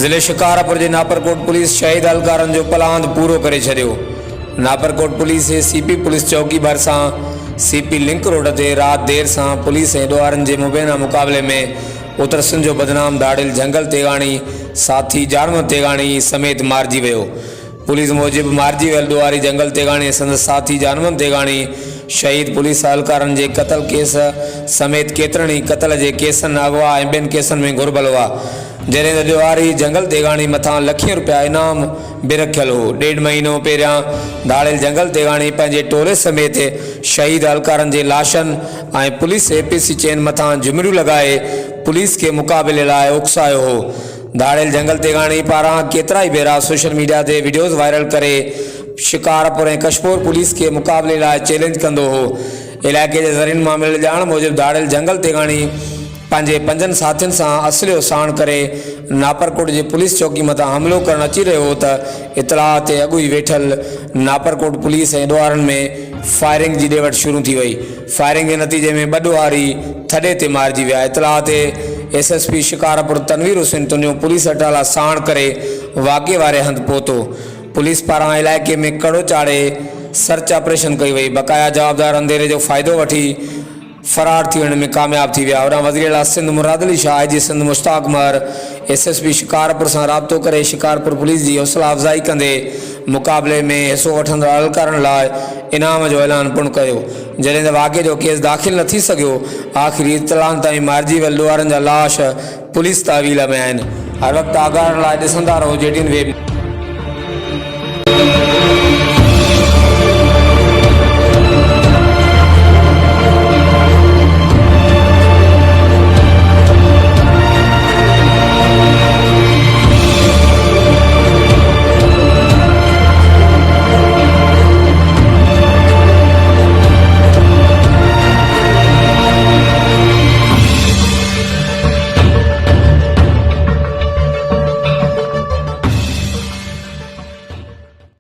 ज़िले शिकारपुर के नापरकोट पुलिस शहीद अलकारन जो पलांद पूरो करे छो। नापरकोट पुलिस सीपी पुलिस चौकी भरसा सीपी लिंक रोड से रात देर से पुलिस ॾोहारनि के मुबैना मुकाबले में उत्तर सिंध जो बदनाम दाड़िल जंगल तेगाणी साथी जानवर तेगाणी समेत मारिजी वो। पुलिस मूजिब मारिजी वियल ॾोहारी जंगल तेगाणी संदसि साथी जानवर तेगाणी शहीद पुलिस अलकारन के कतल केस समेत केतरणी कतल के केसन अगवा ऐं ॿिनि केसन में घुरबल हुआ। जैसे ॾोहारी जंगल तेगाणी मथा लखियों रुपया इनाम भी रखियल हो। 1.5 महीनों पैरिया दाड़िल जंगल तेगाणी पंहिंजे टोले समेत शहीद अलकारन के लाशन ऐं पुलिस APC चेन मथा झुमरियूं लगाए पुलिस के मुकाबले लाइ उकसायो हो। दाड़िल जंगल तेगाणी पारां केतरा ही भेरा सोशल मीडिया से वीडियोस वायरल करे शिकारपुर और कशपोर पुलिस के मुकाबले लाइ चैलेंज कंदो हो। इलाके के ज़रियन मां मिल जाण मूजिब दाड़िल जंगल तेगाणी पंहिंजे 5 साथियुनि सां असलियो साण करे नापरकोट के पुलिस चौकी मथा हमलो करण अची रहियो हो त इतलाह ते अॻु ई वेठल नापरकोट पुलिस ऐं ॾोहारनि में फायरिंग की ॾेवट शुरू थी वई। फायरिंग के नतीजे में 2 ॾोहारी थॾे ते मारिजी विया। इतलाह ते SSP शिकारपुर तनवीर हुसैन तुनियो पुलिस अटाला साण करे वाक़े वारे हंधि पहुतो। पुलिस पारां इलाइक़े में कड़ो चाड़े सर्च ऑपरेशन कई वई। बकाया जवाबदार अंधेरे जो फ़ाइदो वठी फरार थी वञण में कामयाब थी विया। और वज़ीर सिंध मुराद अली शाह IG सिंध मुश्ताक उमर SSP शिकारपुर से राब्तो करे शिकारपुर पुलिस की हौसला अफ़जाई कंदे मुकाबले में हिस्सो वठंदड़ अलकारन लाइ इनाम जो ऐलान पिणु कयो। जॾहिं त वाक़े जो केस दाख़िल न थी सघियो, आख़िरी इतलाहनि ताईं मारिजी वियल ॾोहारनि जा लाश पुलिस तहवील में आहिनि। हर वक़्तु आगाह लाइ ॾिसंदा रहो JDN वेब।